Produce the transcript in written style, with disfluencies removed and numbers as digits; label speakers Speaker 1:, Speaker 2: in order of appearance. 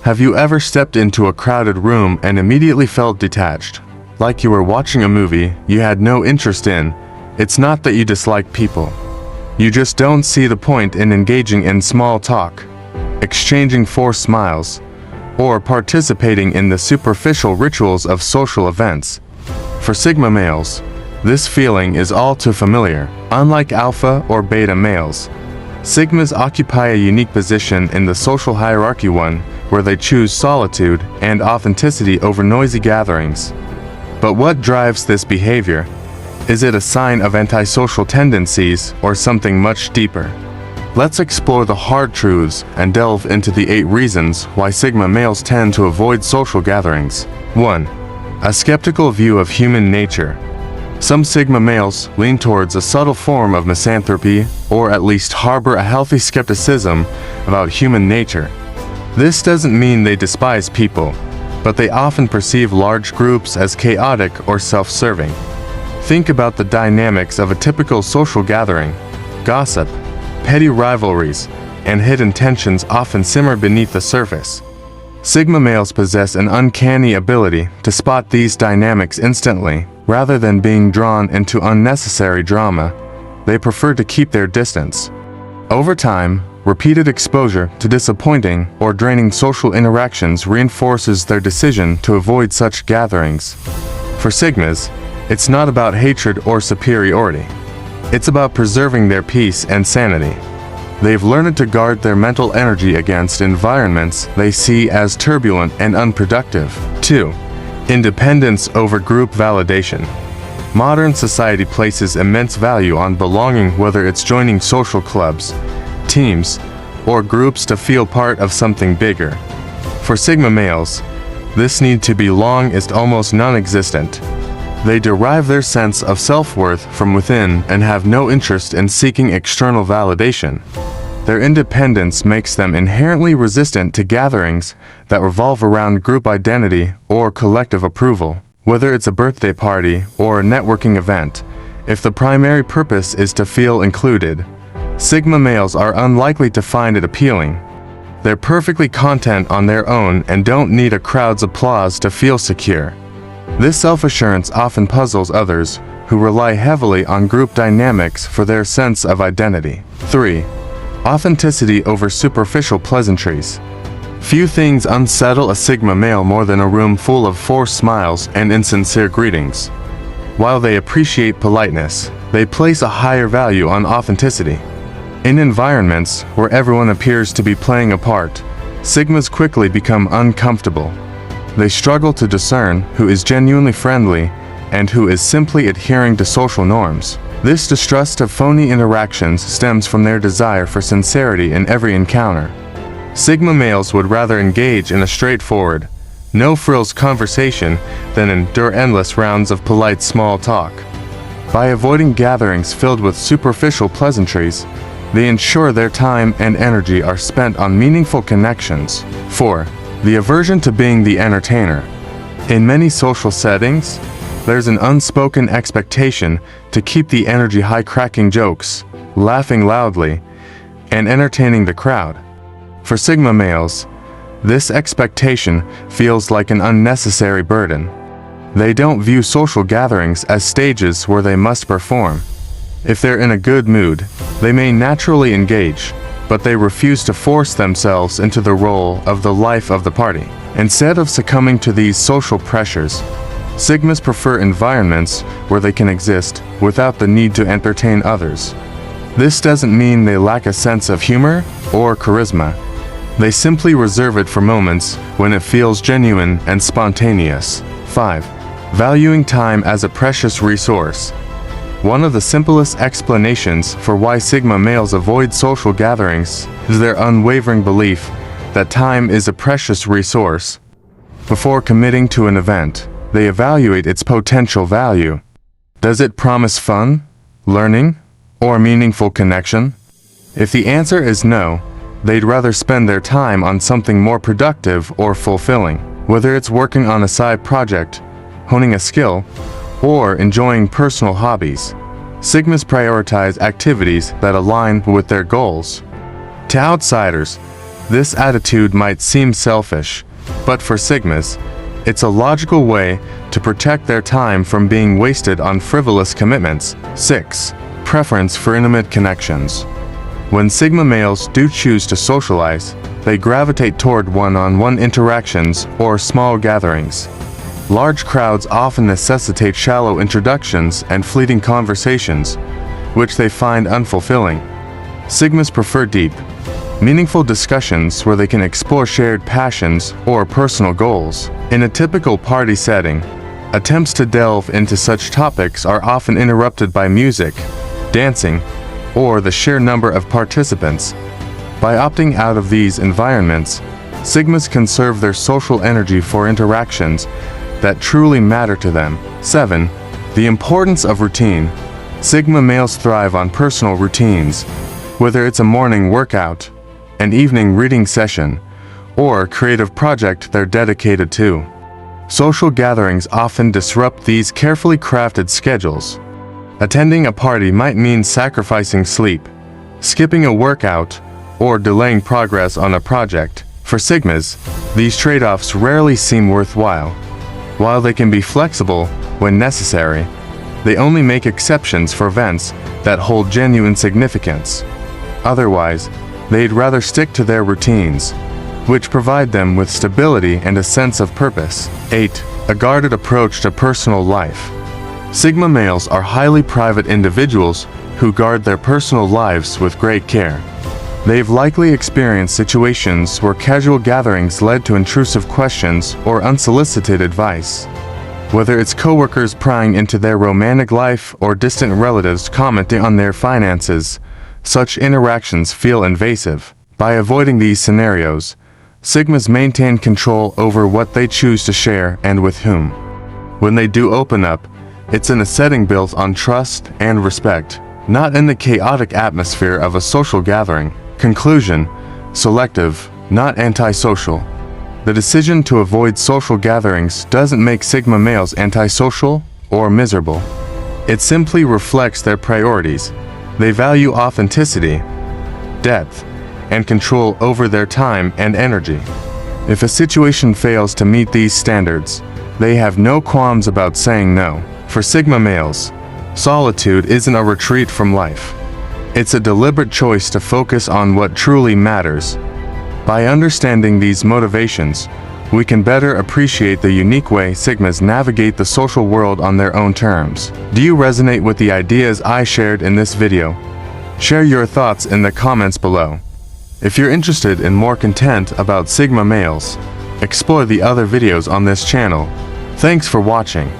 Speaker 1: Have you ever stepped into a crowded room and immediately felt detached? Like you were watching a movie you had no interest in? It's not that you dislike people. You just don't see the point in engaging in small talk, exchanging forced smiles, or participating in the superficial rituals of social events. For Sigma males, this feeling is all too familiar. Unlike alpha or beta males, Sigmas occupy a unique position in the social hierarchy, one where they choose solitude and authenticity over noisy gatherings. But what drives this behavior? Is it a sign of antisocial tendencies or something much deeper? Let's explore the hard truths and delve into the 8 reasons why Sigma males tend to avoid social gatherings. 1. A skeptical view of human nature. Some Sigma males lean towards a subtle form of misanthropy, or at least harbor a healthy skepticism about human nature. This doesn't mean they despise people, but they often perceive large groups as chaotic or self-serving. Think about the dynamics of a typical social gathering. Gossip, petty rivalries, and hidden tensions often simmer beneath the surface. Sigma males possess an uncanny ability to spot these dynamics instantly. Rather than being drawn into unnecessary drama, they prefer to keep their distance. Over time, repeated exposure to disappointing or draining social interactions reinforces their decision to avoid such gatherings. For Sigmas, it's not about hatred or superiority. It's about preserving their peace and sanity. They've learned to guard their mental energy against environments they see as turbulent and unproductive. 2. Independence over group validation. Modern society places immense value on belonging, whether it's joining social clubs, teams, or groups to feel part of something bigger. For Sigma males, this need to belong is almost non-existent. They derive their sense of self-worth from within and have no interest in seeking external validation. Their independence makes them inherently resistant to gatherings that revolve around group identity or collective approval. Whether it's a birthday party or a networking event, if the primary purpose is to feel included, Sigma males are unlikely to find it appealing. They're perfectly content on their own and don't need a crowd's applause to feel secure. This self-assurance often puzzles others who rely heavily on group dynamics for their sense of identity. 3. Authenticity over superficial pleasantries. Few things unsettle a Sigma male more than a room full of forced smiles and insincere greetings. While they appreciate politeness, they place a higher value on authenticity. In environments where everyone appears to be playing a part, Sigmas quickly become uncomfortable. They struggle to discern who is genuinely friendly and who is simply adhering to social norms. This distrust of phony interactions stems from their desire for sincerity in every encounter. Sigma males would rather engage in a straightforward, no-frills conversation than endure endless rounds of polite small talk. By avoiding gatherings filled with superficial pleasantries, they ensure their time and energy are spent on meaningful connections. 4. The aversion to being the entertainer. In many social settings, there's an unspoken expectation to keep the energy high, cracking jokes, laughing loudly, and entertaining the crowd. For Sigma males, this expectation feels like an unnecessary burden. They don't view social gatherings as stages where they must perform. If they're in a good mood, they may naturally engage, but they refuse to force themselves into the role of the life of the party. Instead of succumbing to these social pressures, Sigmas prefer environments where they can exist without the need to entertain others. This doesn't mean they lack a sense of humor or charisma. They simply reserve it for moments when it feels genuine and spontaneous. 5. Valuing time as a precious resource. One of the simplest explanations for why Sigma males avoid social gatherings is their unwavering belief that time is a precious resource. Before committing to an event, they evaluate its potential value. Does it promise fun, learning, or meaningful connection? If the answer is no, they'd rather spend their time on something more productive or fulfilling. Whether it's working on a side project, honing a skill, or enjoying personal hobbies, Sigmas prioritize activities that align with their goals. To outsiders, This attitude might seem selfish, but for Sigmas, it's a logical way to protect their time from being wasted on frivolous commitments. 6. Preference for intimate connections. When Sigma males do choose to socialize, they gravitate toward one-on-one interactions or small gatherings. Large crowds often necessitate shallow introductions and fleeting conversations, which they find unfulfilling. Sigmas prefer deep, meaningful discussions where they can explore shared passions or personal goals. In a typical party setting, attempts to delve into such topics are often interrupted by music, dancing, or the sheer number of participants. By opting out of these environments, Sigmas conserve their social energy for interactions that truly matter to them. 7. The importance of routine. Sigma males thrive on personal routines, whether it's a morning workout, an evening reading session, or a creative project they're dedicated to. Social gatherings often disrupt these carefully crafted schedules. Attending a party might mean sacrificing sleep, skipping a workout, or delaying progress on a project. For Sigmas, these trade-offs rarely seem worthwhile. While they can be flexible when necessary, they only make exceptions for events that hold genuine significance. Otherwise, they'd rather stick to their routines, which provide them with stability and a sense of purpose. 8. A guarded approach to personal life. Sigma males are highly private individuals who guard their personal lives with great care. They've likely experienced situations where casual gatherings led to intrusive questions or unsolicited advice. Whether it's coworkers prying into their romantic life or distant relatives commenting on their finances, such interactions feel invasive. By avoiding these scenarios, Sigmas maintain control over what they choose to share and with whom. When they do open up, it's in a setting built on trust and respect, not in the chaotic atmosphere of a social gathering. Conclusion: selective, not antisocial. The decision to avoid social gatherings doesn't make Sigma males antisocial or miserable. It simply reflects their priorities. They value authenticity, depth, and control over their time and energy. If a situation fails to meet these standards, they have no qualms about saying no. For Sigma males, solitude isn't a retreat from life. It's a deliberate choice to focus on what truly matters. By understanding these motivations, we can better appreciate the unique way Sigmas navigate the social world on their own terms. Do you resonate with the ideas I shared in this video? Share your thoughts in the comments below. If you're interested in more content about Sigma males, explore the other videos on this channel. Thanks for watching.